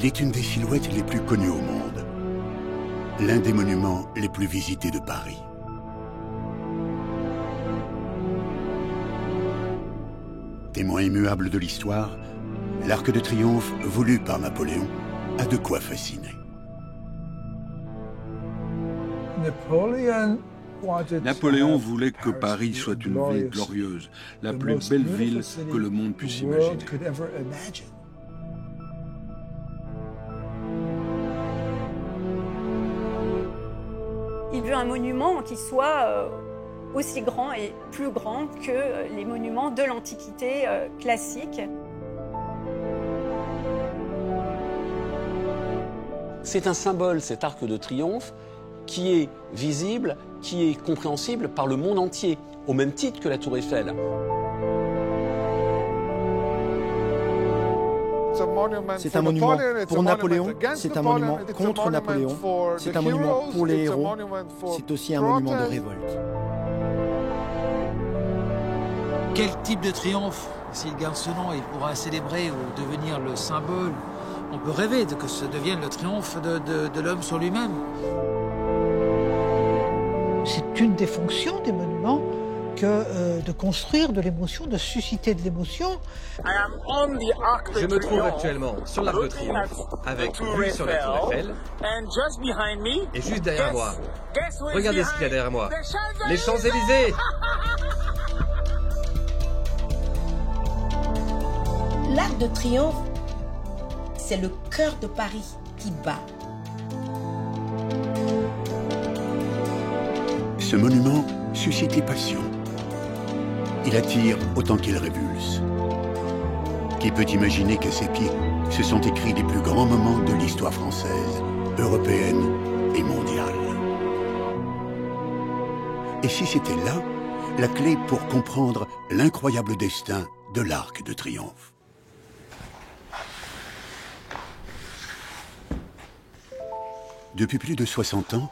Il est une des silhouettes les plus connues au monde. L'un des monuments les plus visités de Paris. Témoin immuable de l'histoire, l'Arc de Triomphe, voulu par Napoléon, a de quoi fasciner. Napoléon voulait que Paris soit une ville glorieuse, la plus belle ville que le monde puisse imaginer. Il veut un monument qui soit aussi grand et plus grand que les monuments de l'Antiquité classique. C'est un symbole, cet arc de triomphe, qui est visible, qui est compréhensible par le monde entier, au même titre que la Tour Eiffel. C'est un monument pour Napoléon, c'est un monument contre Napoléon, c'est un monument pour les héros, c'est aussi un monument de révolte. Quel type de triomphe, s'il garde ce nom, il pourra célébrer ou devenir le symbole? On peut rêver que ce devienne le triomphe de l'homme sur lui-même. C'est une des fonctions des monuments que de construire de l'émotion, de susciter de l'émotion. Je me trouve actuellement sur l'Arc de Triomphe, avec vue sur la Tour Eiffel, et juste derrière moi, regardez ce qu'il y a derrière moi, les Champs-Élysées. L'Arc de Triomphe, c'est le cœur de Paris qui bat. Ce monument suscite les passions. Il attire autant qu'il révulse. Qui peut imaginer qu'à ses pieds se sont écrits les plus grands moments de l'histoire française, européenne et mondiale? Et si c'était là la clé pour comprendre l'incroyable destin de l'Arc de Triomphe? Depuis plus de 60 ans,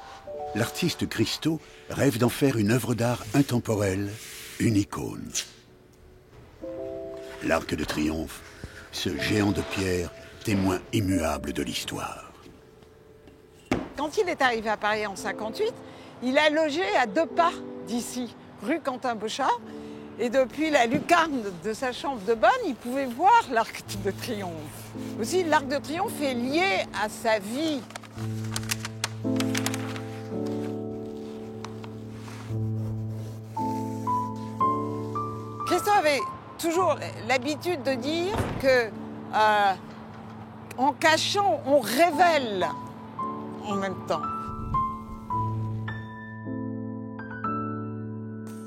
l'artiste Christo rêve d'en faire une œuvre d'art intemporelle, une icône. L'Arc de Triomphe, ce géant de pierre, témoin immuable de l'histoire. Quand il est arrivé à Paris en 1958, il a logé à 2 pas d'ici, rue Quentin-Bochart. Et depuis la lucarne de sa chambre de bonne, il pouvait voir l'Arc de Triomphe. Aussi, l'Arc de Triomphe est lié à sa vie. Christo avait toujours l'habitude de dire que, en cachant, on révèle en même temps.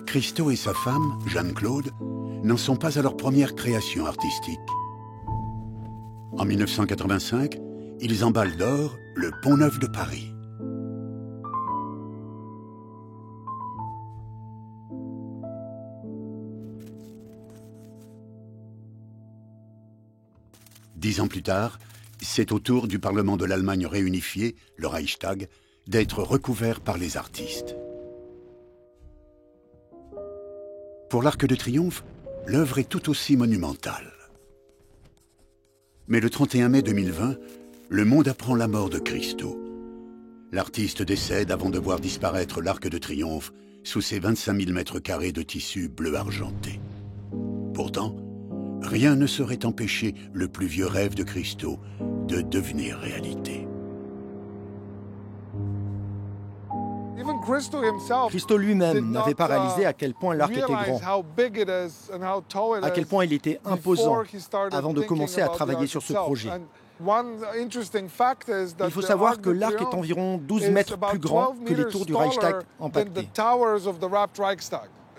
Christo et sa femme, Jeanne-Claude, n'en sont pas à leur première création artistique. En 1985, ils emballent d'or le Pont-Neuf de Paris. Dix ans plus tard, c'est au tour du Parlement de l'Allemagne réunifié, le Reichstag, d'être recouvert par les artistes. Pour l'Arc de Triomphe, l'œuvre est tout aussi monumentale. Mais le 31 mai 2020, le monde apprend la mort de Christo. L'artiste décède avant de voir disparaître l'Arc de Triomphe sous ses 25 000 mètres carrés de tissu bleu argenté. Pourtant, rien ne saurait empêcher le plus vieux rêve de Christo de devenir réalité. Christo lui-même n'avait pas réalisé à quel point l'arc était grand, à quel point il était imposant avant de commencer à travailler sur ce projet. Il faut savoir que l'arc est environ 12 mètres plus grand que les tours du Reichstag empaquetées.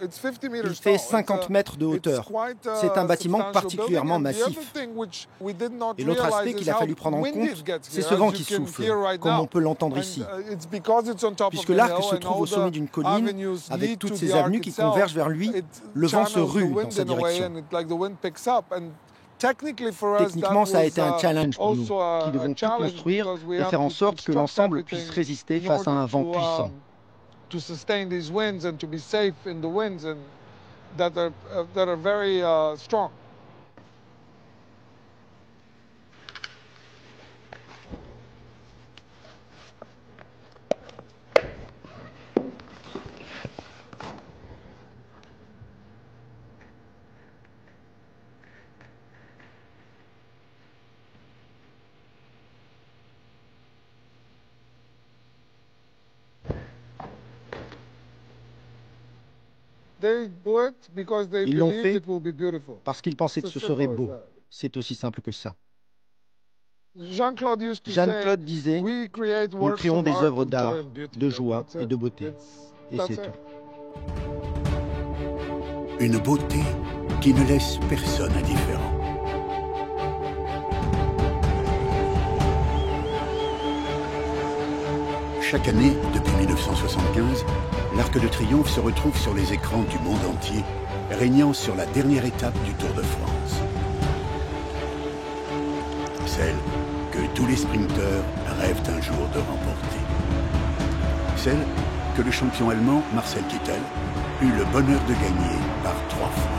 Il fait 50 mètres de hauteur. C'est un bâtiment particulièrement massif. Et l'autre aspect qu'il a fallu prendre en compte, c'est ce vent qui souffle, comme on peut l'entendre ici. Puisque l'arc se trouve au sommet d'une colline, avec toutes ces avenues qui convergent vers lui, le vent se rue dans sa direction. Techniquement, ça a été un challenge pour nous, qui devons tout construire et faire en sorte que l'ensemble puisse résister face à un vent puissant. To sustain these winds and to be safe in the winds and that are very strong. Ils l'ont fait parce qu'ils pensaient que ce serait beau. C'est aussi simple que ça. Jeanne-Claude disait « Nous créons des œuvres d'art, de joie et de beauté. » Et c'est tout. Une beauté qui ne laisse personne indifférent. Chaque année, depuis 1975, l'Arc de Triomphe se retrouve sur les écrans du monde entier, régnant sur la dernière étape du Tour de France. Celle que tous les sprinteurs rêvent un jour de remporter. Celle que le champion allemand Marcel Kittel eut le bonheur de gagner par 3 fois.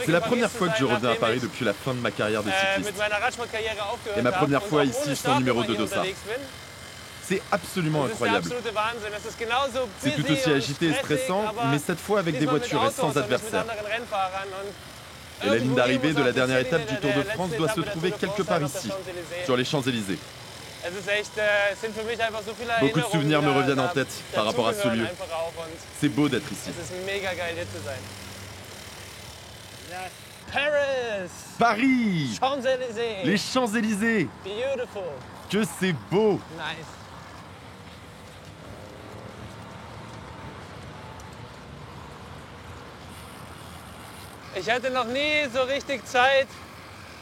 C'est la première fois que je reviens à Paris depuis la fin de ma carrière de cycliste. Et ma première fois ici sans numéro de dossard. C'est absolument incroyable. C'est tout aussi agité et stressant, mais cette fois avec des voitures et sans adversaire. Et la ligne d'arrivée de la dernière étape du Tour de France doit se trouver quelque part ici, sur les Champs-Élysées. Beaucoup de souvenirs me reviennent en tête par rapport à ce lieu. C'est beau d'être ici. Paris! Les Champs-Élysées! Que c'est beau!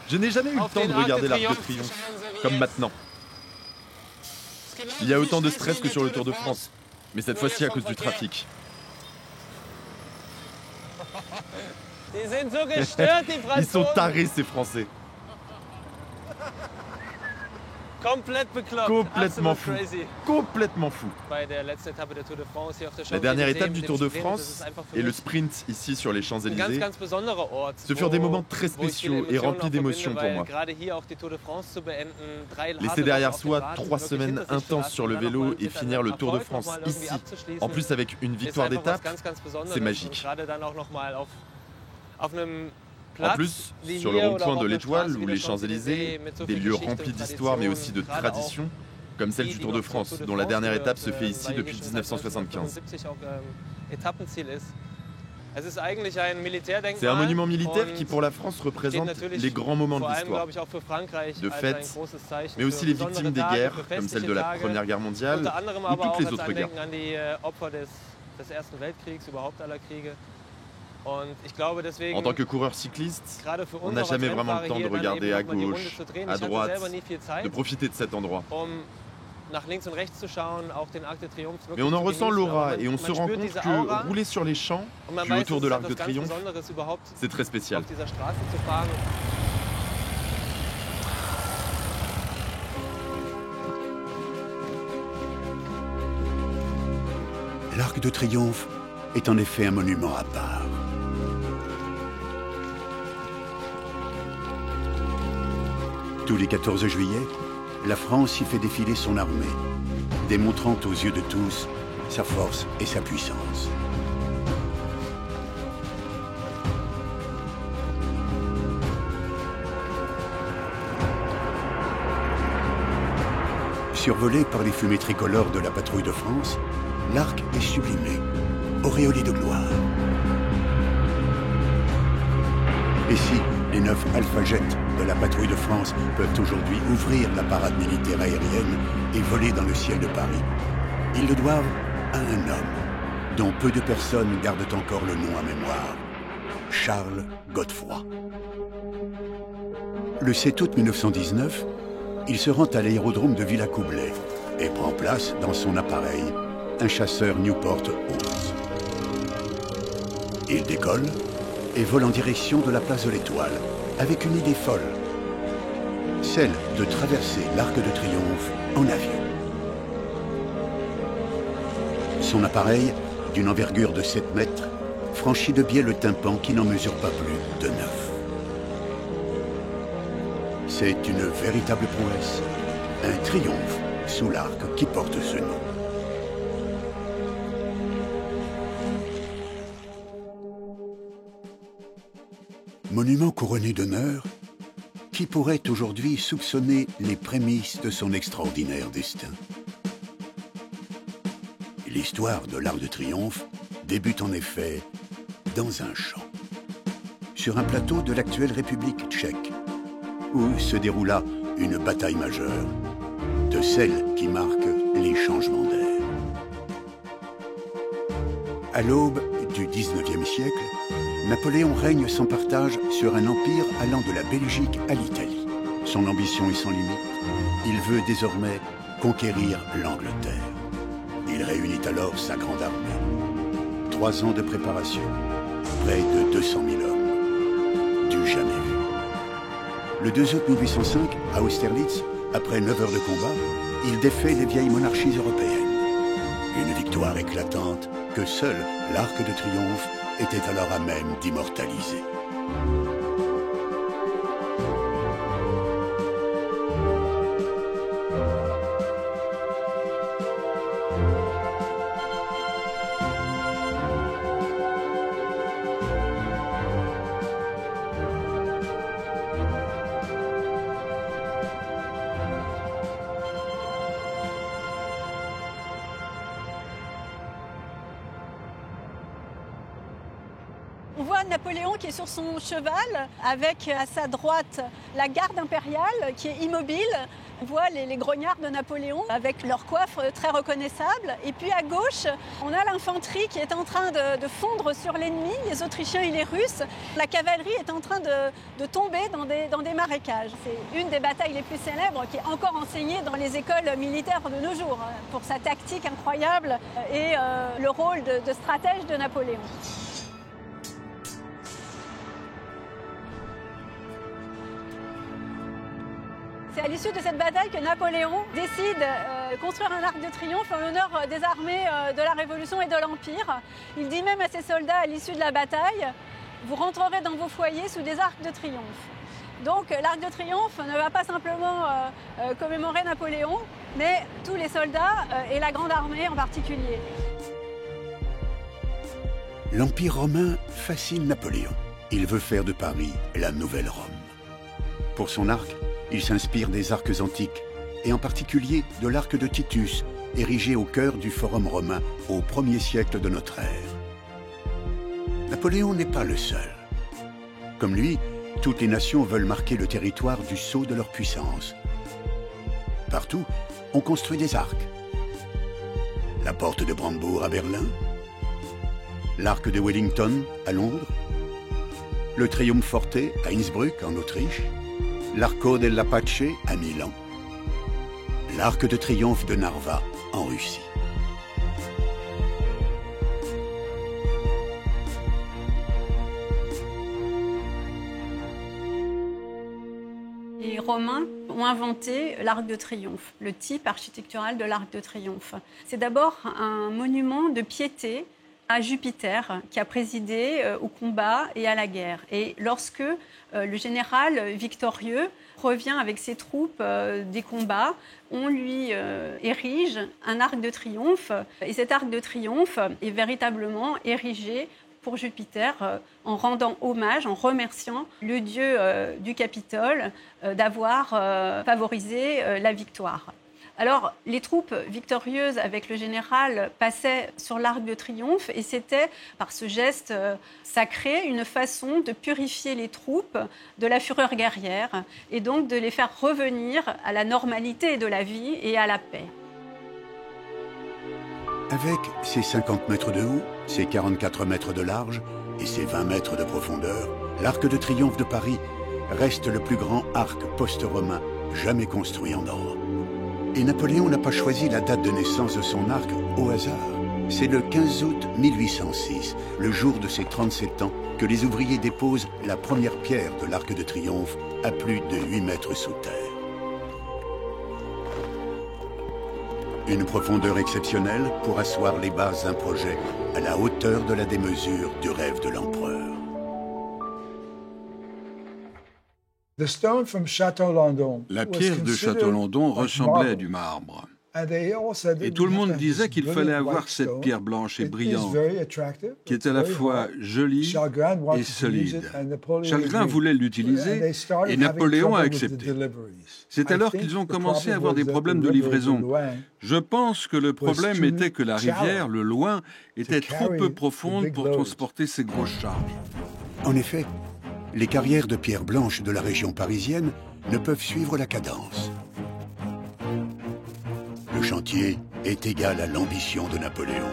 Je n'ai jamais eu le temps de regarder l'Arc de Triomphe, comme maintenant. Il y a autant de stress que sur le Tour de France, mais cette fois-ci à cause du trafic. Ils sont tarés, ces Français. Complètement fou. Complètement fou. La dernière étape du Tour de France et le sprint ici sur les Champs-Élysées, ce furent des moments très spéciaux et remplis d'émotions pour moi. Laisser derrière soi 3 semaines intenses sur le vélo et finir le Tour de France ici, en plus avec une victoire d'étape, c'est magique. En plus, sur le rond-point de l'Étoile ou les Champs-Élysées, des lieux remplis d'histoire mais aussi de tradition, comme celle du Tour de France, dont la dernière étape se fait ici depuis 1975. C'est un monument militaire qui pour la France représente les grands moments de l'histoire, de fêtes, mais aussi les victimes des guerres, comme celle de la Première Guerre mondiale ou toutes les autres guerres. En tant que coureur cycliste, on n'a jamais vraiment le temps de regarder à gauche, à droite, de profiter de cet endroit. Mais on en ressent l'aura et on se rend compte que rouler sur les champs, puis autour de l'Arc de Triomphe, c'est très spécial. L'Arc de Triomphe est en effet un monument à part. Tous les 14 juillet, la France y fait défiler son armée, démontrant aux yeux de tous sa force et sa puissance. Survolé par les fumées tricolores de la patrouille de France, l'arc est sublimé, auréolé de gloire. Et si les 9 Alpha-Jets de la patrouille de France peuvent aujourd'hui ouvrir la parade militaire aérienne et voler dans le ciel de Paris, ils le doivent à un homme dont peu de personnes gardent encore le nom en mémoire, Charles Godefroy. Le 7 août 1919, il se rend à l'aérodrome de Villacoublay et prend place dans son appareil, un chasseur Newport 11. Il décolle et vole en direction de la place de l'Étoile, avec une idée folle, celle de traverser l'Arc de Triomphe en avion. Son appareil, d'une envergure de 7 mètres, franchit de biais le tympan qui n'en mesure pas plus de 9. C'est une véritable prouesse, un triomphe sous l'arc qui porte ce nom. Monument couronné d'honneur, Qui pourrait aujourd'hui soupçonner les prémices de son extraordinaire destin? L'histoire de l'Arc de Triomphe débute en effet dans un champ, sur un plateau de l'actuelle République tchèque, où se déroula une bataille majeure, de celles qui marquent les changements d'air. À l'aube du XIXe siècle, Napoléon règne sans partage sur un empire allant de la Belgique à l'Italie. Son ambition est sans limite. Il veut désormais conquérir l'Angleterre. Il réunit alors sa grande armée. 3 ans de préparation, près de 200 000 hommes. Du jamais vu. Le 2 août 1805, à Austerlitz, après 9 heures de combat, il défait les vieilles monarchies européennes. Une victoire éclatante que seul l'Arc de Triomphe était alors à même d'immortaliser. On voit Napoléon qui est sur son cheval, avec à sa droite la garde impériale qui est immobile. On voit les grognards de Napoléon avec leur coiffe très reconnaissable. Et puis à gauche, on a l'infanterie qui est en train de fondre sur l'ennemi, les Autrichiens et les Russes. La cavalerie est en train de tomber dans des marécages. C'est une des batailles les plus célèbres qui est encore enseignée dans les écoles militaires de nos jours, pour sa tactique incroyable et le rôle de stratège de Napoléon. C'est à l'issue de cette bataille que Napoléon décide de construire un arc de triomphe en l'honneur des armées de la Révolution et de l'Empire. Il dit même à ses soldats à l'issue de la bataille, « Vous rentrerez dans vos foyers sous des arcs de triomphe ». Donc l'arc de triomphe ne va pas simplement commémorer Napoléon, mais tous les soldats et la grande armée en particulier. L'Empire romain fascine Napoléon. Il veut faire de Paris la nouvelle Rome. Pour son arc, il s'inspire des arcs antiques, et en particulier de l'arc de Titus, érigé au cœur du Forum romain au 1er siècle de notre ère. Napoléon n'est pas le seul. Comme lui, toutes les nations veulent marquer le territoire du sceau de leur puissance. Partout, on construit des arcs. La porte de Brandebourg à Berlin, l'arc de Wellington à Londres, le Triumph Forte à Innsbruck en Autriche, l'Arco dell'Apache à Milan, l'Arc de Triomphe de Narva en Russie. Les Romains ont inventé l'Arc de Triomphe, le type architectural de l'Arc de Triomphe. C'est d'abord un monument de piété à Jupiter, qui a présidé au combat et à la guerre. Et lorsque le général victorieux revient avec ses troupes des combats, on lui érige un arc de triomphe. Et cet arc de triomphe est véritablement érigé pour Jupiter en rendant hommage, en remerciant le dieu du Capitole d'avoir favorisé la victoire. Alors, les troupes victorieuses avec le général passaient sur l'Arc de Triomphe et c'était, par ce geste sacré, une façon de purifier les troupes de la fureur guerrière et donc de les faire revenir à la normalité de la vie et à la paix. Avec ses 50 mètres de haut, ses 44 mètres de large et ses 20 mètres de profondeur, l'Arc de Triomphe de Paris reste le plus grand arc post-romain jamais construit en Europe. Et Napoléon n'a pas choisi la date de naissance de son arc au hasard. C'est le 15 août 1806, le jour de ses 37 ans, que les ouvriers déposent la première pierre de l'Arc de Triomphe à plus de 8 mètres sous terre. Une profondeur exceptionnelle pour asseoir les bases d'un projet à la hauteur de la démesure du rêve de l'empereur. La pierre de Château-Landon ressemblait à du marbre. Et tout le monde disait qu'il fallait avoir cette pierre blanche et brillante, qui est à la fois jolie et solide. Chalgrin voulait l'utiliser et Napoléon a accepté. C'est alors qu'ils ont commencé à avoir des problèmes de livraison. Je pense que le problème était que la rivière, le Loing, était trop peu profonde pour transporter ces grosses charges. En effet, les carrières de pierre blanche de la région parisienne ne peuvent suivre la cadence. Le chantier est égal à l'ambition de Napoléon.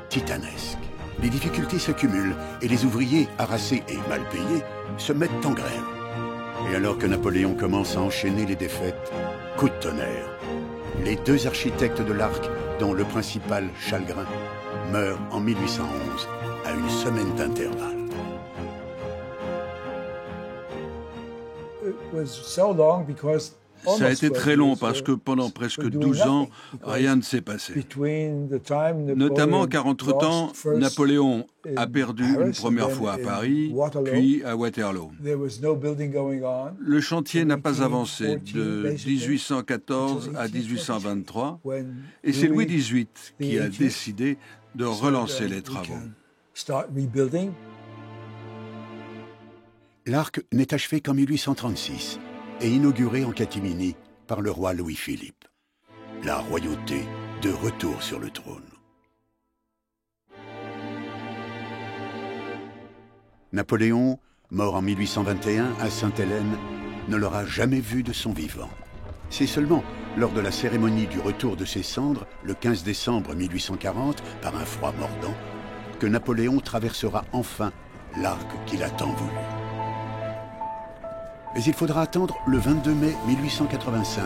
Titanesque. Les difficultés s'accumulent et les ouvriers, harassés et mal payés, se mettent en grève. Et alors que Napoléon commence à enchaîner les défaites, coup de tonnerre. Les deux architectes de l'Arc, dont le principal Chalgrin, meurent en 1811, à une semaine d'intervalle. Ça a été très long parce que pendant presque 12 ans, rien ne s'est passé. Notamment car entre-temps, Napoléon a perdu une première fois à Paris, puis à Waterloo. Le chantier n'a pas avancé de 1814 à 1823 et c'est Louis XVIII qui a décidé de relancer les travaux. L'Arc n'est achevé qu'en 1836 et inauguré en catimini par le roi Louis-Philippe. La royauté de retour sur le trône. Napoléon, mort en 1821 à Sainte-Hélène, ne l'aura jamais vu de son vivant. C'est seulement lors de la cérémonie du retour de ses cendres, le 15 décembre 1840, par un froid mordant, que Napoléon traversera enfin l'Arc qu'il a tant voulu. Mais il faudra attendre le 22 mai 1885,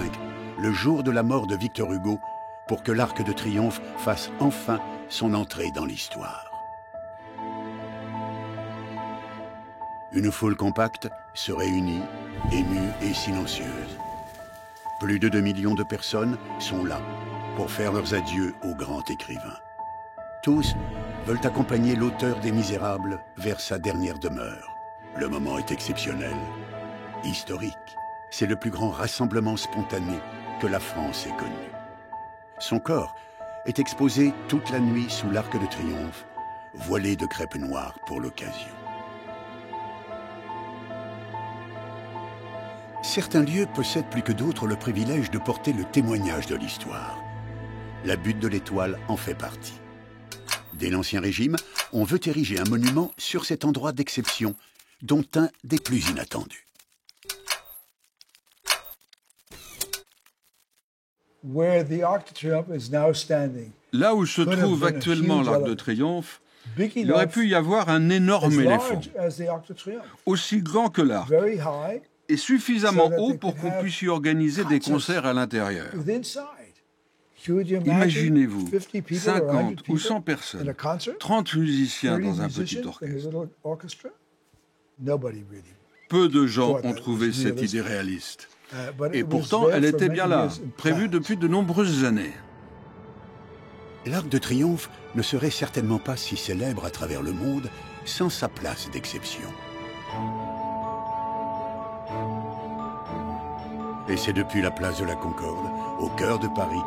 le jour de la mort de Victor Hugo, pour que l'Arc de Triomphe fasse enfin son entrée dans l'histoire. Une foule compacte se réunit, émue et silencieuse. Plus de 2 millions de personnes sont là pour faire leurs adieux au grand écrivain. Tous veulent accompagner l'auteur des Misérables vers sa dernière demeure. Le moment est exceptionnel. Historique. C'est le plus grand rassemblement spontané que la France ait connu. Son corps est exposé toute la nuit sous l'Arc de Triomphe, voilé de crêpe noire pour l'occasion. Certains lieux possèdent plus que d'autres le privilège de porter le témoignage de l'histoire. La butte de l'Étoile en fait partie. Dès l'Ancien Régime, on veut ériger un monument sur cet endroit d'exception, dont un des plus inattendus. Là où se trouve actuellement l'Arc de Triomphe, il aurait pu y avoir un énorme éléphant, aussi grand que l'Arc, et suffisamment haut pour qu'on puisse y organiser des concerts à l'intérieur. Imaginez-vous, 50 ou 100 personnes, 30 musiciens dans un petit orchestre. Peu de gens ont trouvé cette idée réaliste. Et pourtant, elle était bien là, prévue depuis de nombreuses années. L'Arc de Triomphe ne serait certainement pas si célèbre à travers le monde sans sa place d'exception. Et c'est depuis la place de la Concorde, au cœur de Paris,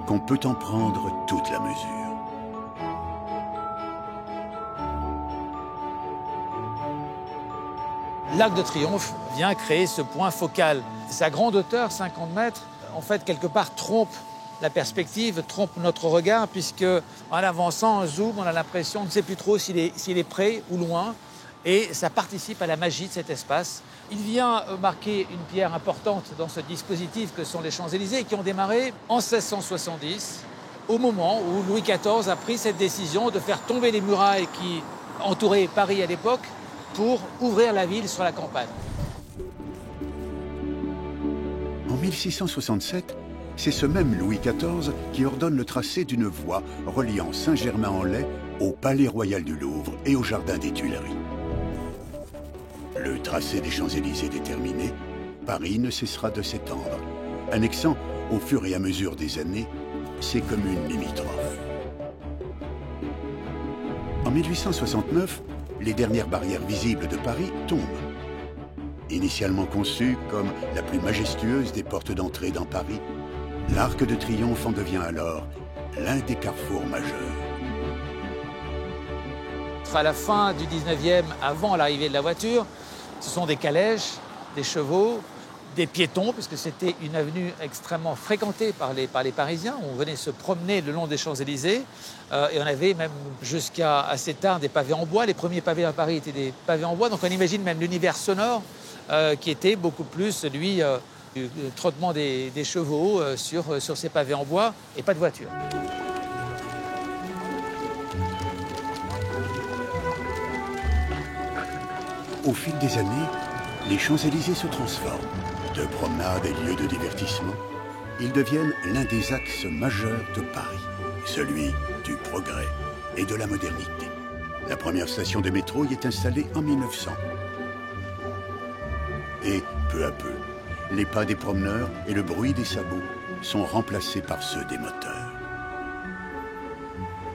qu'on peut en prendre toute la mesure. L'Arc de Triomphe vient créer ce point focal. Sa grande hauteur, 50 mètres, en fait, quelque part, trompe la perspective, trompe notre regard, puisque en avançant, en zoom, on a l'impression, on ne sait plus trop s'il est près ou loin, et ça participe à la magie de cet espace. Il vient marquer une pierre importante dans ce dispositif que sont les Champs-Élysées, qui ont démarré en 1670, au moment où Louis XIV a pris cette décision de faire tomber les murailles qui entouraient Paris à l'époque, pour ouvrir la ville sur la campagne. En 1667, c'est ce même Louis XIV qui ordonne le tracé d'une voie reliant Saint-Germain-en-Laye au Palais Royal du Louvre et au Jardin des Tuileries. Le tracé des Champs-Élysées déterminé, Paris ne cessera de s'étendre, annexant au fur et à mesure des années ses communes limitrophes. En 1869, les dernières barrières visibles de Paris tombent. Initialement conçue comme la plus majestueuse des portes d'entrée dans Paris, l'Arc de Triomphe en devient alors l'un des carrefours majeurs. À la fin du 19e, avant l'arrivée de la voiture, ce sont des calèches, des chevaux, des piétons, puisque c'était une avenue extrêmement fréquentée par les Parisiens. On venait se promener le long des Champs-Élysées et on avait même jusqu'à assez tard des pavés en bois. Les premiers pavés à Paris étaient des pavés en bois, donc on imagine même l'univers sonore qui était beaucoup plus celui du trottement des chevaux sur ces pavés en bois et pas de voiture. Au fil des années, les Champs-Élysées se transforment. De promenades et lieux de divertissement, ils deviennent l'un des axes majeurs de Paris, celui du progrès et de la modernité. La première station de métro y est installée en 1900. Et, peu à peu, les pas des promeneurs et le bruit des sabots sont remplacés par ceux des moteurs.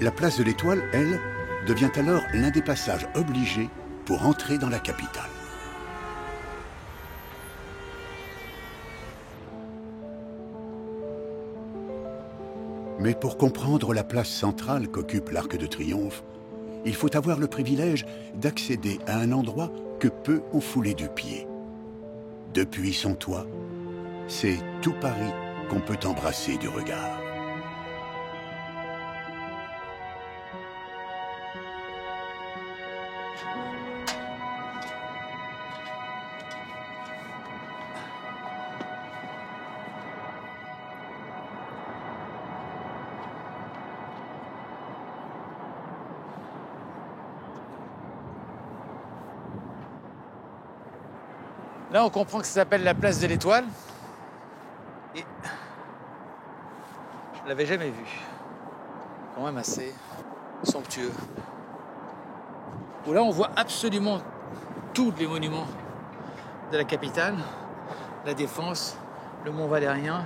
La place de l'Étoile, elle, devient alors l'un des passages obligés pour entrer dans la capitale. Mais pour comprendre la place centrale qu'occupe l'Arc de Triomphe, il faut avoir le privilège d'accéder à un endroit que peu ont foulé du pied. Depuis son toit, c'est tout Paris qu'on peut embrasser du regard. Là, on comprend que ça s'appelle la place de l'Étoile. Et je ne l'avais jamais vu. Quand même assez somptueux. Où là, on voit absolument tous les monuments de la capitale. La Défense, le Mont Valérien,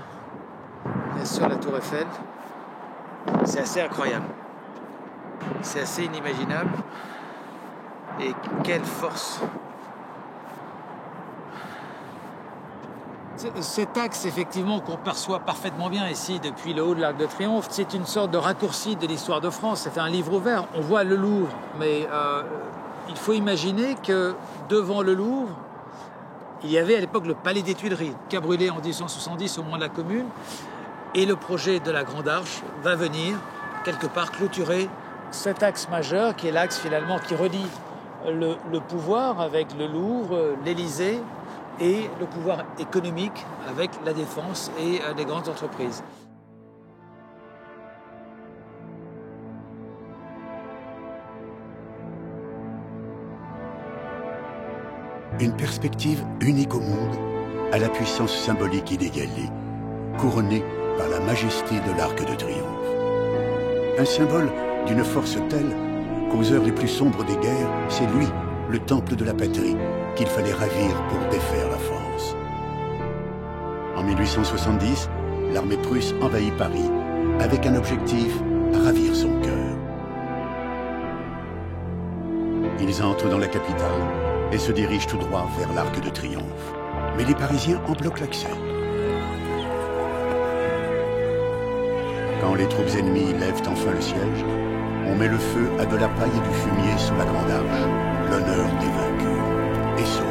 bien sûr la Tour Eiffel. C'est assez incroyable. C'est assez inimaginable. Et quelle force! Cet axe, effectivement, qu'on perçoit parfaitement bien ici, depuis le haut de l'Arc de Triomphe, c'est une sorte de raccourci de l'histoire de France. C'est un livre ouvert. On voit le Louvre, mais il faut imaginer que devant le Louvre, il y avait à l'époque le Palais des Tuileries, qui a brûlé en 1870 au moment de la Commune. Et le projet de la Grande Arche va venir, quelque part, clôturer cet axe majeur, qui est l'axe, finalement, qui relie le pouvoir avec le Louvre, l'Élysée, et le pouvoir économique avec la Défense et les grandes entreprises. Une perspective unique au monde, à la puissance symbolique inégalée, couronnée par la majesté de l'Arc de Triomphe. Un symbole d'une force telle qu'aux heures les plus sombres des guerres, c'est lui, le temple de la patrie, qu'il fallait ravir pour défaire la France. En 1870, l'armée prusse envahit Paris avec un objectif, ravir son cœur. Ils entrent dans la capitale et se dirigent tout droit vers l'Arc de Triomphe. Mais les Parisiens en bloquent l'accès. Quand les troupes ennemies lèvent enfin le siège, on met le feu à de la paille et du fumier sous la Grande Arche, l'honneur des vaincus. Et sauf.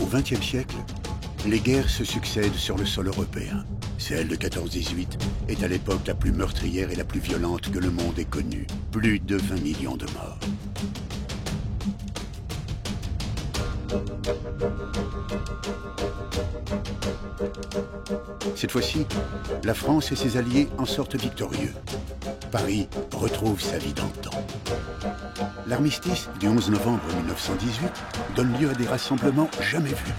Au XXe siècle, les guerres se succèdent sur le sol européen. Celle de 14-18 est à l'époque la plus meurtrière et la plus violente que le monde ait connue. Plus de 20 millions de morts. Cette fois-ci, la France et ses alliés en sortent victorieux. Paris retrouve sa vie d'antan. L'armistice du 11 novembre 1918 donne lieu à des rassemblements jamais vus.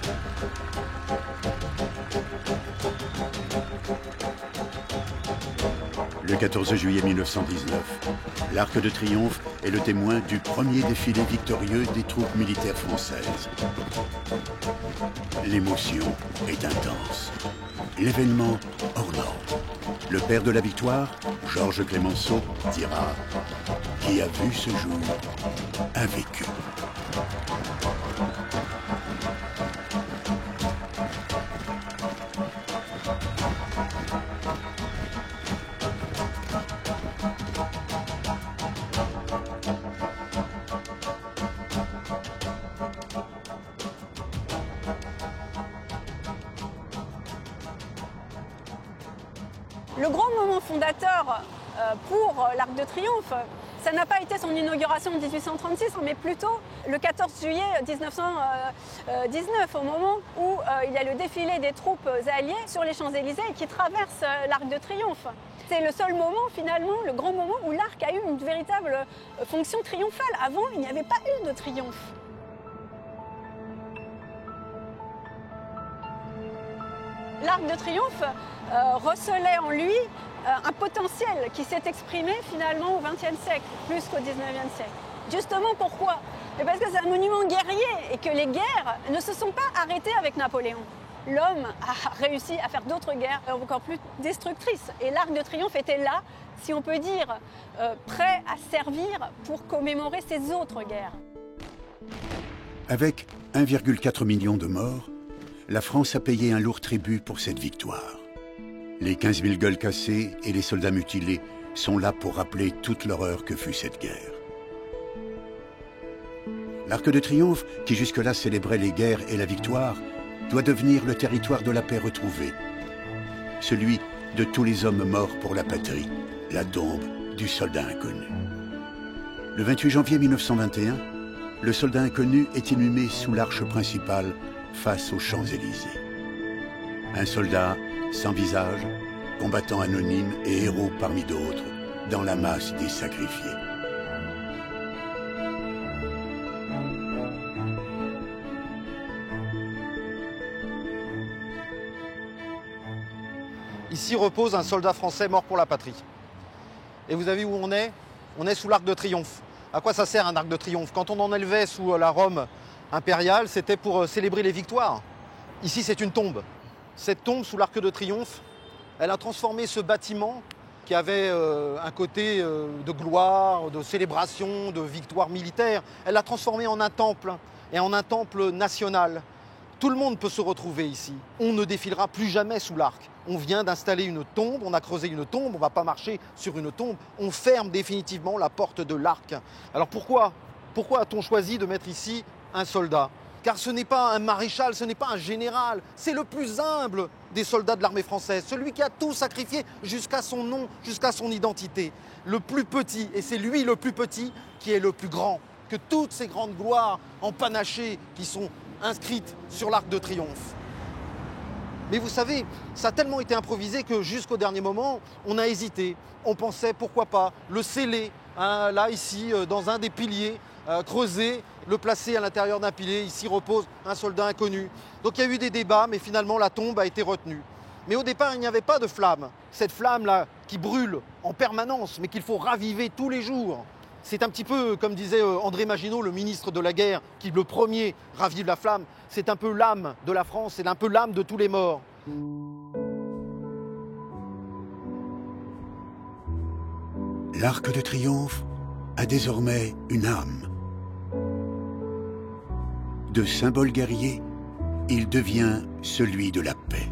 Le 14 juillet 1919, l'Arc de Triomphe est le témoin du premier défilé victorieux des troupes militaires françaises. L'émotion est intense. L'événement hors norme. Le père de la victoire, Georges Clemenceau dira « Qui a vu ce jour a vécu ». Le grand moment fondateur pour l'Arc de Triomphe, ça n'a pas été son inauguration en 1836, mais plutôt le 14 juillet 1919, au moment où il y a le défilé des troupes alliées sur les Champs-Élysées et qui traverse l'Arc de Triomphe. C'est le seul moment, finalement, le grand moment où l'arc a eu une véritable fonction triomphale. Avant, il n'y avait pas eu de triomphe. L'Arc de Triomphe recelait en lui un potentiel qui s'est exprimé finalement au XXe siècle, plus qu'au XIXe siècle. Justement, pourquoi? Parce que c'est un monument guerrier et que les guerres ne se sont pas arrêtées avec Napoléon. L'homme a réussi à faire d'autres guerres encore plus destructrices. Et l'Arc de Triomphe était là, si on peut dire, prêt à servir pour commémorer ces autres guerres. Avec 1,4 million de morts, la France a payé un lourd tribut pour cette victoire. Les 15 000 gueules cassées et les soldats mutilés sont là pour rappeler toute l'horreur que fut cette guerre. L'Arc de Triomphe, qui jusque-là célébrait les guerres et la victoire, doit devenir le territoire de la paix retrouvée, celui de tous les hommes morts pour la patrie, la tombe du soldat inconnu. Le 28 janvier 1921, le soldat inconnu est inhumé sous l'arche principale face aux Champs-Élysées. Un soldat sans visage, combattant anonyme et héros parmi d'autres, dans la masse des sacrifiés. Ici repose un soldat français mort pour la patrie. Et vous avez vu où on est? On est sous l'Arc de Triomphe. À quoi ça sert un Arc de Triomphe? Quand on en élevait sous la Rome impériale, c'était pour célébrer les victoires. Ici, c'est une tombe. Cette tombe sous l'Arc de Triomphe, elle a transformé ce bâtiment qui avait un côté de gloire, de célébration, de victoire militaire. Elle l'a transformé en un temple, et en un temple national. Tout le monde peut se retrouver ici. On ne défilera plus jamais sous l'arc. On vient d'installer une tombe, on a creusé une tombe, on ne va pas marcher sur une tombe. On ferme définitivement la porte de l'arc. Alors pourquoi a-t-on choisi de mettre ici un soldat? Car ce n'est pas un maréchal, ce n'est pas un général, c'est le plus humble des soldats de l'armée française, celui qui a tout sacrifié jusqu'à son nom, jusqu'à son identité. Le plus petit, et c'est lui le plus petit qui est le plus grand, que toutes ces grandes gloires empanachées qui sont inscrites sur l'Arc de Triomphe. Mais vous savez, ça a tellement été improvisé que jusqu'au dernier moment, on a hésité. On pensait, pourquoi pas, le sceller, hein, là, ici, dans un des piliers, creuser, le placer à l'intérieur d'un pilier. Ici repose un soldat inconnu. Donc il y a eu des débats, mais finalement la tombe a été retenue. Mais au départ, il n'y avait pas de flamme. Cette flamme-là qui brûle en permanence, mais qu'il faut raviver tous les jours. C'est un petit peu, comme disait André Maginot, le ministre de la guerre, qui le premier ravive la flamme. C'est un peu l'âme de la France, c'est un peu l'âme de tous les morts. L'Arc de Triomphe a désormais une âme. De symbole guerrier, il devient celui de la paix.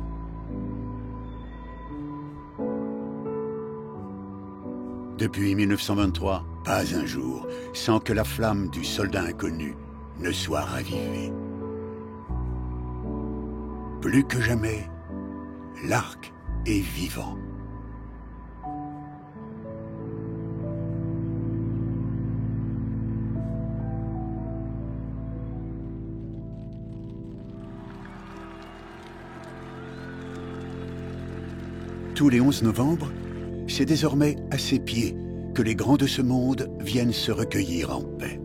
Depuis 1923, pas un jour sans que la flamme du soldat inconnu ne soit ravivée. Plus que jamais, l'arc est vivant. Tous les 11 novembre, c'est désormais à ses pieds que les grands de ce monde viennent se recueillir en paix.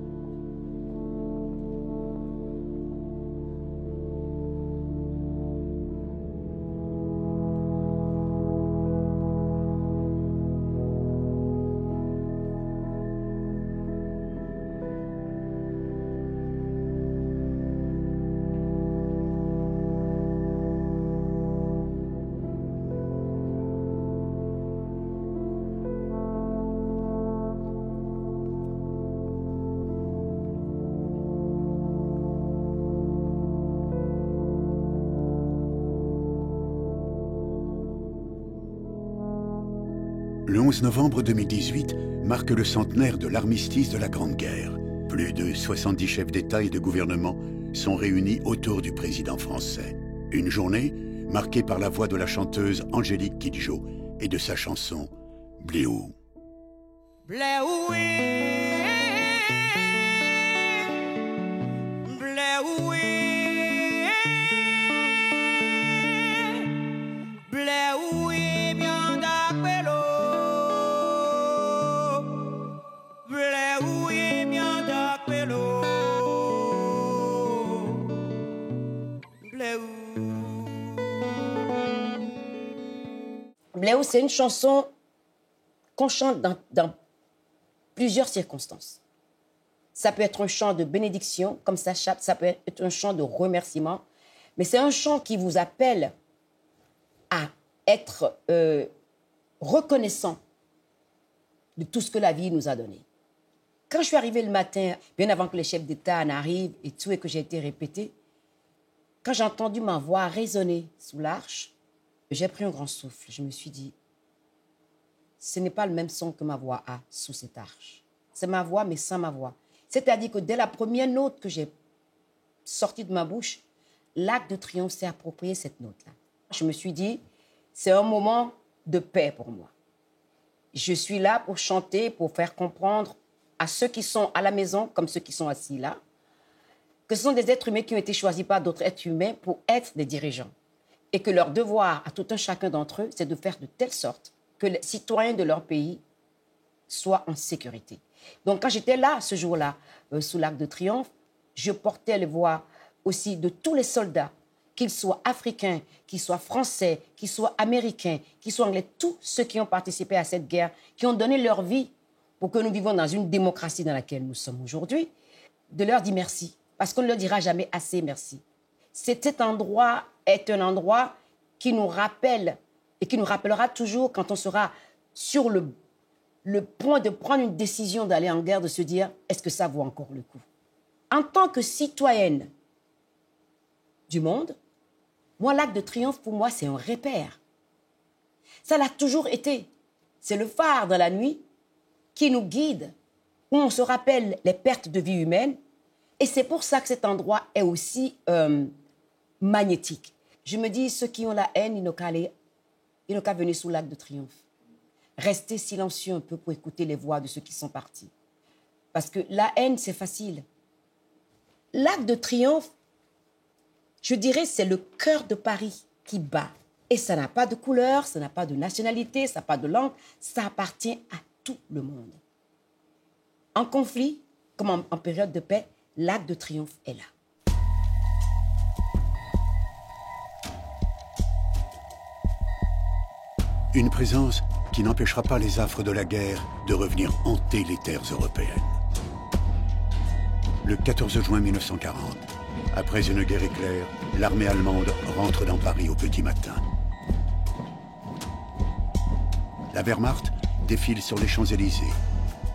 Le 11 novembre 2018 marque le centenaire de l'armistice de la Grande Guerre. Plus de 70 chefs d'État et de gouvernement sont réunis autour du président français. Une journée marquée par la voix de la chanteuse Angélique Kidjo et de sa chanson « Bléou ». Bléou, c'est une chanson qu'on chante dans plusieurs circonstances. Ça peut être un chant de bénédiction, comme ça peut être un chant de remerciement, mais c'est un chant qui vous appelle à être reconnaissant de tout ce que la vie nous a donné. Quand je suis arrivée le matin, bien avant que les chefs d'État n'arrivent et tout, et que j'ai été répétée, quand j'ai entendu ma voix résonner sous l'arche, j'ai pris un grand souffle. Je me suis dit, ce n'est pas le même son que ma voix a sous cette arche. C'est ma voix, mais sans ma voix. C'est-à-dire que dès la première note que j'ai sortie de ma bouche, l'Arc de Triomphe s'est approprié cette note-là. Je me suis dit, c'est un moment de paix pour moi. Je suis là pour chanter, pour faire comprendre à ceux qui sont à la maison, comme ceux qui sont assis là, que ce sont des êtres humains qui ont été choisis par d'autres êtres humains pour être des dirigeants. Et que leur devoir à tout un chacun d'entre eux, c'est de faire de telle sorte que les citoyens de leur pays soient en sécurité. Donc quand j'étais là, ce jour-là, sous l'Arc de Triomphe, je portais les voix aussi de tous les soldats, qu'ils soient africains, qu'ils soient français, qu'ils soient américains, qu'ils soient anglais, tous ceux qui ont participé à cette guerre, qui ont donné leur vie pour que nous vivions dans une démocratie dans laquelle nous sommes aujourd'hui, de leur dire merci. Parce qu'on ne leur dira jamais assez merci. Cet endroit est un endroit qui nous rappelle et qui nous rappellera toujours quand on sera sur le point de prendre une décision d'aller en guerre, de se dire, est-ce que ça vaut encore le coup? En tant que citoyenne du monde, moi, l'Arc de Triomphe, pour moi, c'est un repère. Ça l'a toujours été. C'est le phare dans la nuit qui nous guide, où on se rappelle les pertes de vie humaines. Et c'est pour ça que cet endroit est aussi magnétique. Je me dis, ceux qui ont la haine, ils n'ont qu'à venir sous l'Arc de Triomphe. Restez silencieux un peu pour écouter les voix de ceux qui sont partis. Parce que la haine, c'est facile. L'Arc de Triomphe, je dirais, c'est le cœur de Paris qui bat. Et ça n'a pas de couleur, ça n'a pas de nationalité, ça n'a pas de langue. Ça appartient à tout le monde. En conflit, comme en période de paix, l'Arc de Triomphe est là. Une présence qui n'empêchera pas les affres de la guerre de revenir hanter les terres européennes. Le 14 juin 1940, après une guerre éclair, l'armée allemande rentre dans Paris au petit matin. La Wehrmacht défile sur les Champs-Élysées,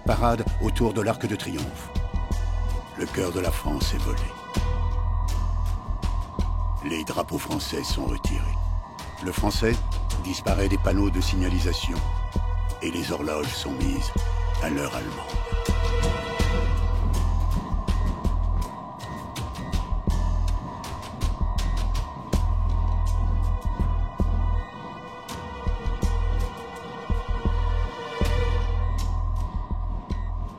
parade autour de l'Arc de Triomphe. Le cœur de la France est volé. Les drapeaux français sont retirés. Le français disparaît des panneaux de signalisation et les horloges sont mises à l'heure allemande.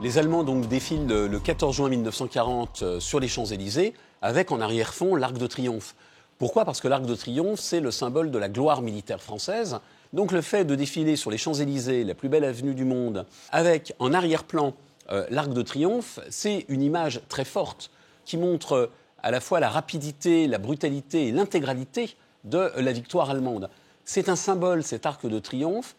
Les Allemands donc défilent le 14 juin 1940 sur les Champs-Élysées avec en arrière-fond l'Arc de Triomphe. Pourquoi ? Parce que l'Arc de Triomphe, c'est le symbole de la gloire militaire française. Donc le fait de défiler sur les Champs-Élysées, la plus belle avenue du monde, avec en arrière-plan l'Arc de Triomphe, c'est une image très forte qui montre à la fois la rapidité, la brutalité et l'intégralité de la victoire allemande. C'est un symbole, cet Arc de Triomphe,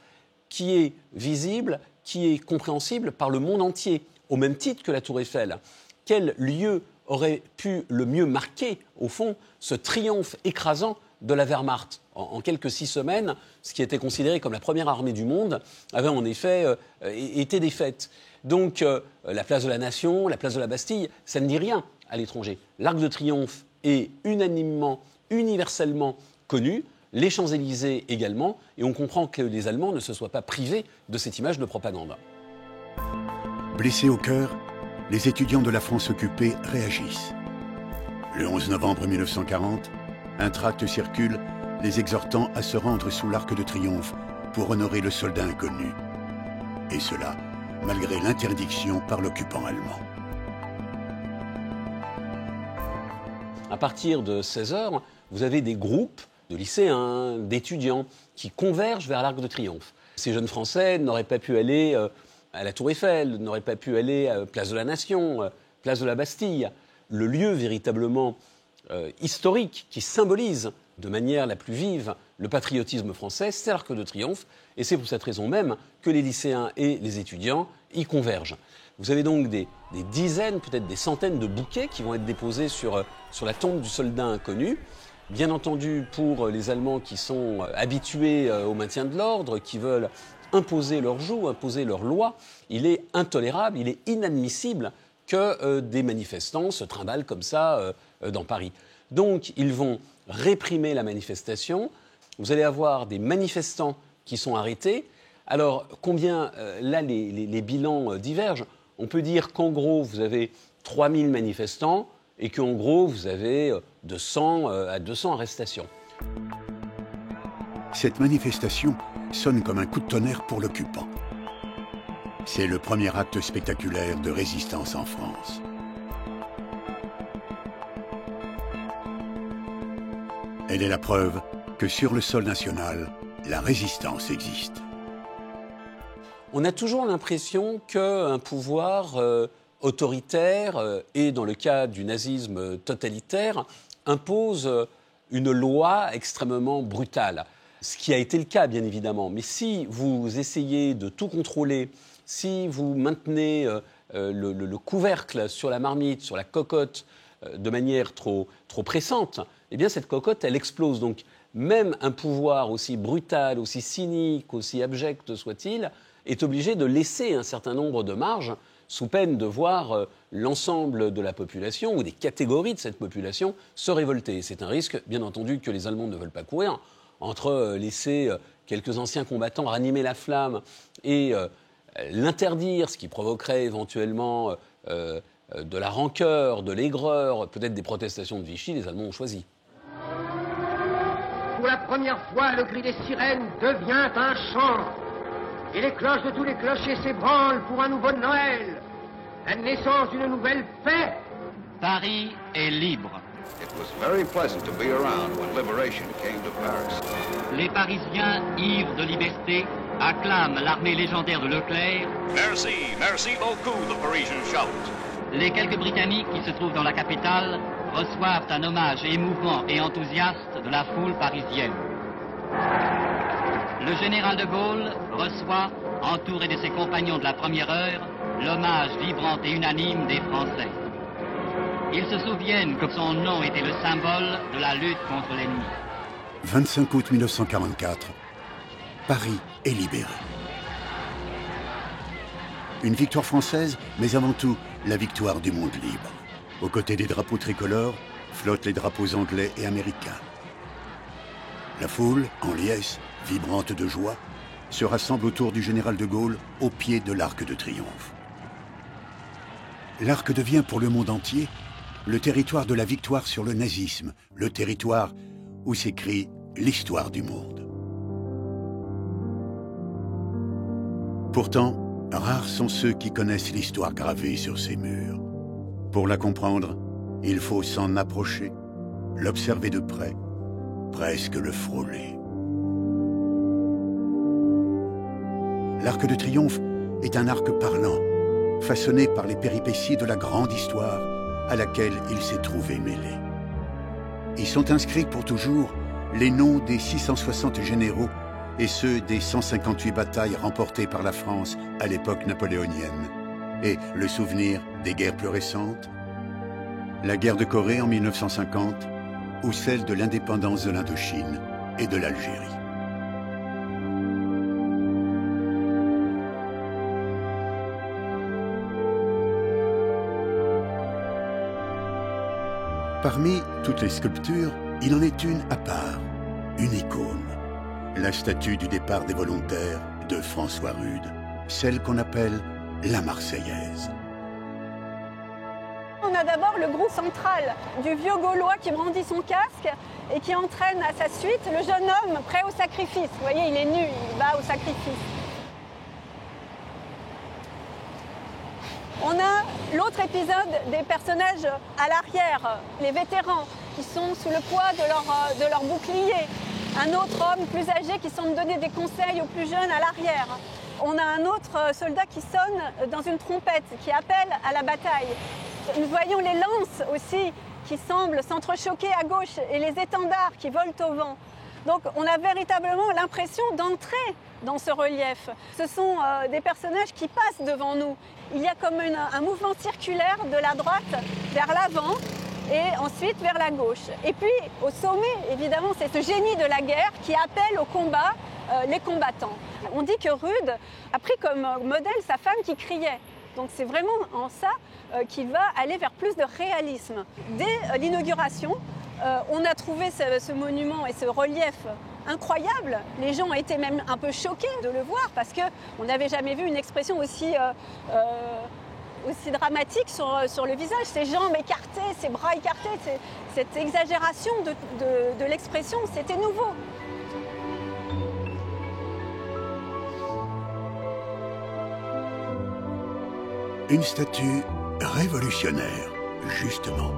qui est visible, qui est compréhensible par le monde entier, au même titre que la Tour Eiffel. Quel lieu aurait pu le mieux marquer, au fond, ce triomphe écrasant de la Wehrmacht? En quelques 6 semaines, ce qui était considéré comme la première armée du monde avait en effet été défaite. Donc la place de la Nation, la place de la Bastille, ça ne dit rien à l'étranger. L'Arc de Triomphe est unanimement, universellement connu. les Champs-Élysées également, et on comprend que les Allemands ne se soient pas privés de cette image de propagande. Blessés au cœur, les étudiants de la France occupée réagissent. Le 11 novembre 1940, un tract circule les exhortant à se rendre sous l'Arc de Triomphe pour honorer le soldat inconnu. Et cela, malgré l'interdiction par l'occupant allemand. À partir de 16h, vous avez des groupes de lycéens, d'étudiants qui convergent vers l'Arc de Triomphe. Ces jeunes Français n'auraient pas pu aller à la Tour Eiffel, n'auraient pas pu aller à Place de la Nation, Place de la Bastille. Le lieu véritablement historique qui symbolise de manière la plus vive le patriotisme français, c'est l'Arc de Triomphe. Et c'est pour cette raison même que les lycéens et les étudiants y convergent. Vous avez donc des dizaines, peut-être des centaines de bouquets qui vont être déposés sur la tombe du soldat inconnu. Bien entendu, pour les Allemands qui sont habitués au maintien de l'ordre, qui veulent imposer leur joug, imposer leur loi, il est intolérable, il est inadmissible que des manifestants se trimballent comme ça dans Paris. Donc, ils vont réprimer la manifestation. Vous allez avoir des manifestants qui sont arrêtés. Alors, combien, là, les bilans divergent. On peut dire qu'en gros, vous avez 3000 manifestants et qu'en gros, vous avez de 100 à 200 arrestations. Cette manifestation sonne comme un coup de tonnerre pour l'occupant. C'est le premier acte spectaculaire de résistance en France. Elle est la preuve que sur le sol national, la résistance existe. On a toujours l'impression qu'un pouvoir autoritaire, et dans le cas du nazisme totalitaire, impose une loi extrêmement brutale. Ce qui a été le cas, bien évidemment. Mais si vous essayez de tout contrôler, si vous maintenez le couvercle sur la marmite, sur la cocotte, de manière trop pressante, eh bien cette cocotte, elle explose. Donc même un pouvoir aussi brutal, aussi cynique, aussi abject soit-il, est obligé de laisser un certain nombre de marges sous peine de voir l'ensemble de la population ou des catégories de cette population se révolter. C'est un risque, bien entendu, que les Allemands ne veulent pas courir. Entre laisser quelques anciens combattants ranimer la flamme et l'interdire, ce qui provoquerait éventuellement de la rancœur, de l'aigreur, peut-être des protestations de Vichy, les Allemands ont choisi. Pour la première fois, le cri des sirènes devient un chant. Et les cloches de tous les clochers s'ébranlent pour un nouveau Noël. La naissance d'une nouvelle paix. Paris est libre. It was very pleasant to be around when liberation came to Paris. Les Parisiens, ivres de liberté, acclament l'armée légendaire de Leclerc. Merci, merci beaucoup, the Parisians shout. Les quelques Britanniques qui se trouvent dans la capitale reçoivent un hommage émouvant et enthousiaste de la foule parisienne. Le général de Gaulle reçoit, entouré de ses compagnons de la première heure, l'hommage vibrant et unanime des Français. Ils se souviennent que son nom était le symbole de la lutte contre l'ennemi. 25 août 1944, Paris est libéré. Une victoire française, mais avant tout la victoire du monde libre. Aux côtés des drapeaux tricolores, flottent les drapeaux anglais et américains. La foule, en liesse, vibrante de joie, se rassemble autour du général de Gaulle au pied de l'Arc de Triomphe. L'Arc devient pour le monde entier le territoire de la victoire sur le nazisme, le territoire où s'écrit l'histoire du monde. Pourtant, rares sont ceux qui connaissent l'histoire gravée sur ces murs. Pour la comprendre, il faut s'en approcher, l'observer de près, presque le frôler. L'Arc de Triomphe est un arc parlant, façonné par les péripéties de la grande histoire à laquelle il s'est trouvé mêlé. Y sont inscrits pour toujours les noms des 660 généraux et ceux des 158 batailles remportées par la France à l'époque napoléonienne, et le souvenir des guerres plus récentes, la guerre de Corée en 1950 ou celle de l'indépendance de l'Indochine et de l'Algérie. Parmi toutes les sculptures, il en est une à part, une icône, la statue du départ des volontaires de François Rude, celle qu'on appelle la Marseillaise. On a d'abord le groupe central du vieux Gaulois qui brandit son casque et qui entraîne à sa suite le jeune homme prêt au sacrifice. Vous voyez, il est nu, il va au sacrifice. On a l'autre épisode des personnages à l'arrière, les vétérans qui sont sous le poids de leur bouclier. Un autre homme plus âgé qui semble donner des conseils aux plus jeunes à l'arrière. On a un autre soldat qui sonne dans une trompette, qui appelle à la bataille. Nous voyons les lances aussi qui semblent s'entrechoquer à gauche et les étendards qui volent au vent. Donc on a véritablement l'impression d'entrer dans ce relief. Ce sont des personnages qui passent devant nous. Il y a comme un mouvement circulaire de la droite vers l'avant et ensuite vers la gauche. Et puis au sommet, évidemment, c'est ce génie de la guerre qui appelle au combat les combattants. On dit que Rude a pris comme modèle sa femme qui criait. Donc c'est vraiment en ça qu'il va aller vers plus de réalisme. Dès l'inauguration, on a trouvé ce monument et ce relief incroyable. Les gens ont été même un peu choqués de le voir parce qu'on n'avait jamais vu une expression aussi dramatique sur le visage. Ses jambes écartées, ses bras écartés, cette exagération de l'expression, c'était nouveau. Une statue révolutionnaire, justement.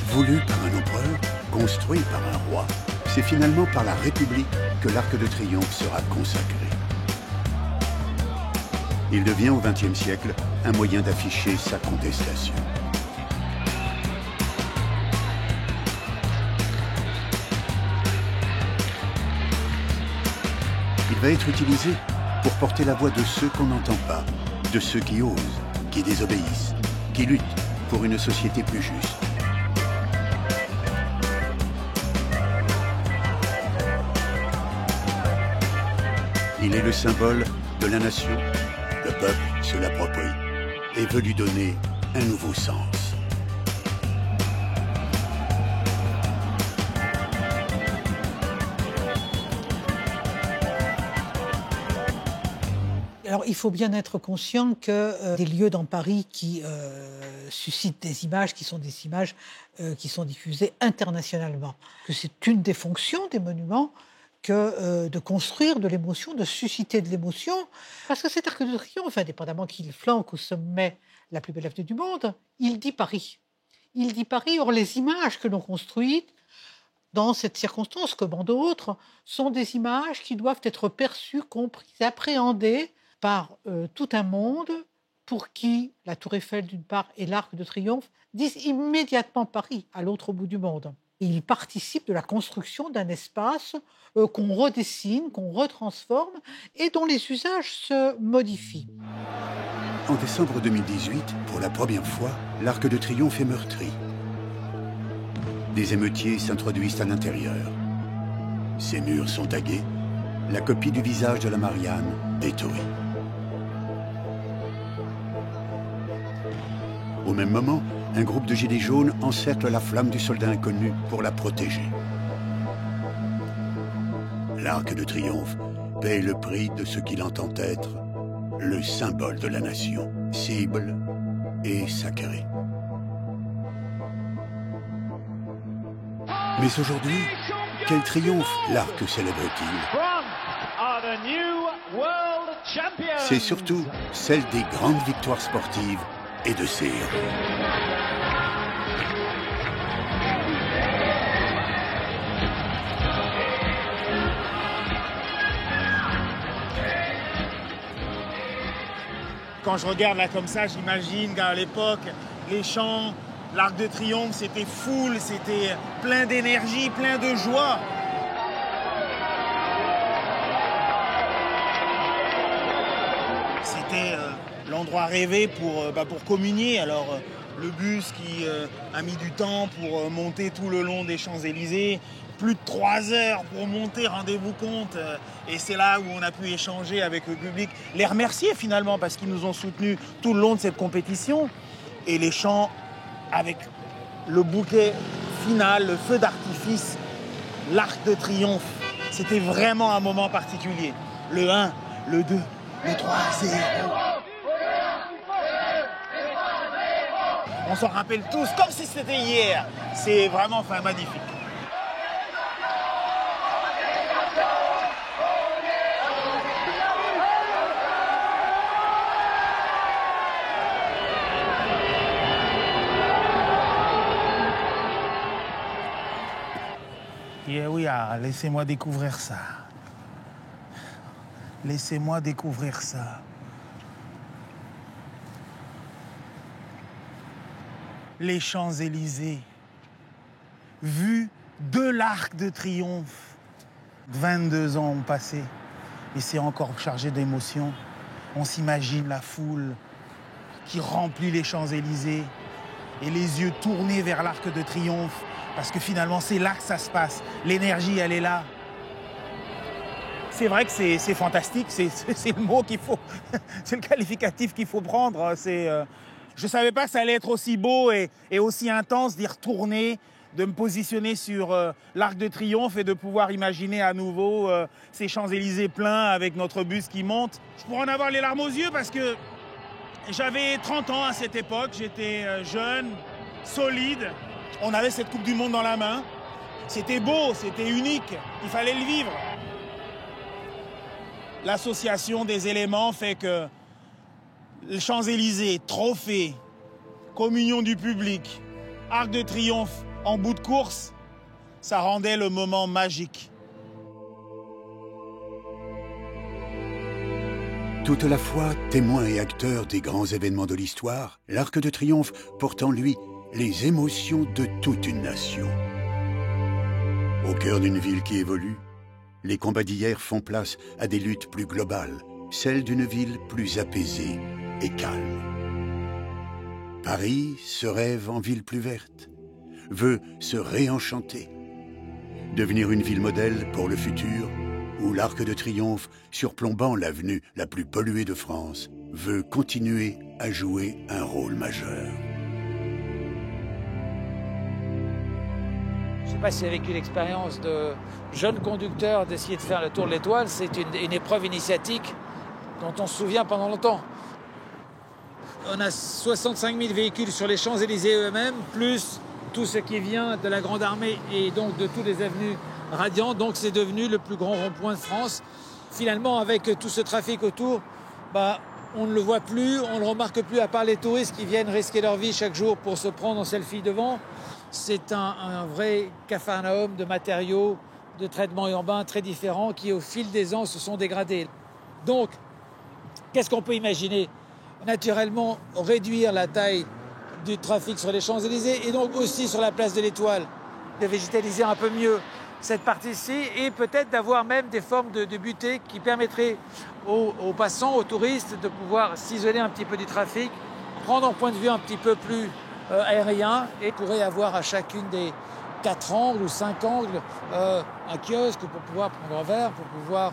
Voulu par un empereur, construit par un roi, c'est finalement par la République que l'Arc de Triomphe sera consacré. Il devient au XXe siècle un moyen d'afficher sa contestation. Il va être utilisé pour porter la voix de ceux qu'on n'entend pas, de ceux qui osent, qui désobéissent, qui luttent pour une société plus juste. Il est le symbole de la nation. Le peuple se l'approprie et veut lui donner un nouveau sens. Alors, il faut bien être conscient que des lieux dans Paris qui suscitent des images, qui sont des images qui sont diffusées internationalement, que c'est une des fonctions des monuments que de construire de l'émotion, de susciter de l'émotion, parce que cet Arc de Triomphe, indépendamment qu'il flanque au sommet la plus belle avenue du monde, il dit Paris. Il dit Paris, or les images que l'on construit dans cette circonstance, comme en d'autres, sont des images qui doivent être perçues, comprises, appréhendées par tout un monde pour qui la Tour Eiffel, d'une part, et l'Arc de Triomphe disent immédiatement Paris, à l'autre bout du monde. Et il participe de la construction d'un espace qu'on redessine, qu'on retransforme et dont les usages se modifient. En décembre 2018, pour la première fois, l'Arc de Triomphe est meurtri. Des émeutiers s'introduisent à l'intérieur. Ses murs sont tagués, la copie du visage de la Marianne détruite. Au même moment, un groupe de gilets jaunes encercle la flamme du soldat inconnu pour la protéger. L'Arc de Triomphe paie le prix de ce qu'il entend être le symbole de la nation, cible et sacré. Mais aujourd'hui, quel triomphe l'Arc célèbre-t-il? C'est surtout celle des grandes victoires sportives et de ses héros. Quand je regarde là comme ça, j'imagine qu'à l'époque, les chants, l'Arc de Triomphe, c'était full, c'était plein d'énergie, plein de joie. C'était l'endroit rêvé pour communier. Alors, le bus qui a mis du temps pour monter tout le long des Champs-Élysées, plus de 3 heures pour monter, rendez-vous compte. Et c'est là où on a pu échanger avec le public, les remercier finalement parce qu'ils nous ont soutenus tout le long de cette compétition. Et les chants avec le bouquet final, le feu d'artifice, l'Arc de Triomphe. C'était vraiment un moment particulier. Le 1, le 2, le 3, 0. On s'en rappelle tous comme si c'était hier. C'est vraiment magnifique. Here we are. Laissez-moi découvrir ça. Laissez-moi découvrir ça. Les Champs-Élysées, vue de l'Arc de Triomphe. 22 ans ont passé et c'est encore chargé d'émotions. On s'imagine la foule qui remplit les Champs-Élysées et les yeux tournés vers l'Arc de Triomphe parce que finalement c'est là que ça se passe. L'énergie, elle est là. C'est vrai que c'est fantastique, c'est le mot qu'il faut, c'est le qualificatif qu'il faut prendre. Je ne savais pas que ça allait être aussi beau et aussi intense d'y retourner, de me positionner sur l'Arc de Triomphe et de pouvoir imaginer à nouveau ces Champs-Élysées pleins avec notre bus qui monte. Je pourrais en avoir les larmes aux yeux parce que j'avais 30 ans à cette époque, j'étais jeune, solide, on avait cette Coupe du Monde dans la main. C'était beau, c'était unique, il fallait le vivre. L'association des éléments fait que les Champs-Élysées, trophée, communion du public, Arc de Triomphe en bout de course, ça rendait le moment magique. Tout à la fois témoin et acteur des grands événements de l'histoire, l'Arc de Triomphe porte en lui les émotions de toute une nation. Au cœur d'une ville qui évolue, les combats d'hier font place à des luttes plus globales, celles d'une ville plus apaisée et calme. Paris se rêve en ville plus verte, veut se réenchanter, devenir une ville modèle pour le futur, où l'Arc de Triomphe, surplombant l'avenue la plus polluée de France, veut continuer à jouer un rôle majeur. Je ne sais pas si avec une expérience de jeune conducteur d'essayer de faire le tour de l'Étoile, c'est une épreuve initiatique dont on se souvient pendant longtemps. On a 65 000 véhicules sur les Champs-Élysées eux-mêmes, plus tout ce qui vient de la Grande Armée et donc de toutes les avenues radiantes. Donc c'est devenu le plus grand rond-point de France. Finalement, avec tout ce trafic autour, on ne le voit plus, on ne le remarque plus, à part les touristes qui viennent risquer leur vie chaque jour pour se prendre en selfie devant. C'est un vrai capharnaüm de matériaux, de traitements urbains très différents qui, au fil des ans, se sont dégradés. Donc, qu'est-ce qu'on peut imaginer? Naturellement, réduire la taille du trafic sur les Champs-Élysées et donc aussi sur la place de l'Étoile, de végétaliser un peu mieux cette partie-ci et peut-être d'avoir même des formes de butées qui permettraient aux passants, aux touristes de pouvoir s'isoler un petit peu du trafic, prendre un point de vue un petit peu plus aérien et pourrait avoir à chacune des 4 angles ou 5 angles un kiosque pour pouvoir prendre un verre, pour pouvoir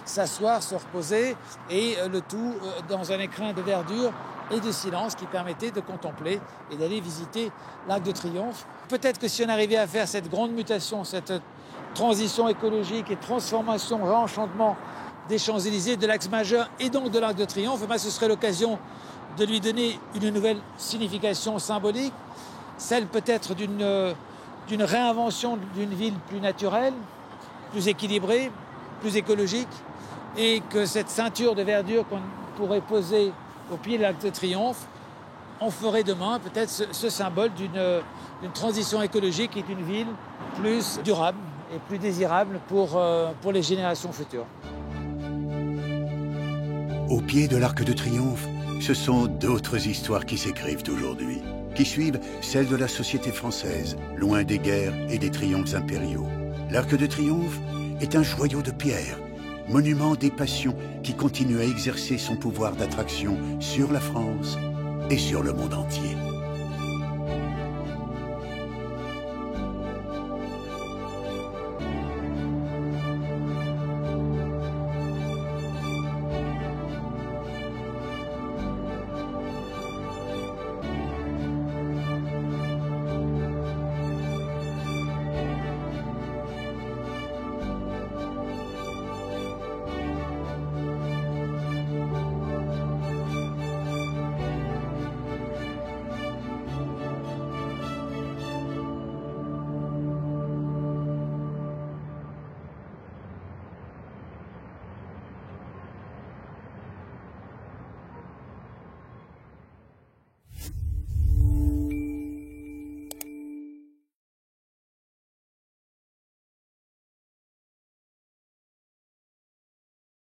s'asseoir, se reposer et le tout dans un écrin de verdure et de silence qui permettait de contempler et d'aller visiter l'Arc de Triomphe. Peut-être que si on arrivait à faire cette grande mutation, cette transition écologique et transformation, réenchantement des Champs-Élysées, de l'axe majeur et donc de l'Arc de Triomphe, ce serait l'occasion de lui donner une nouvelle signification symbolique, celle peut-être d'une réinvention d'une ville plus naturelle, plus équilibrée, plus écologique, et que cette ceinture de verdure qu'on pourrait poser au pied de l'Arc de Triomphe en ferait demain peut-être ce symbole d'une transition écologique et d'une ville plus durable et plus désirable pour les générations futures. Au pied de l'Arc de Triomphe, ce sont d'autres histoires qui s'écrivent aujourd'hui, qui suivent celle de la société française, loin des guerres et des triomphes impériaux. L'Arc de Triomphe est un joyau de pierre, monument des passions qui continue à exercer son pouvoir d'attraction sur la France et sur le monde entier.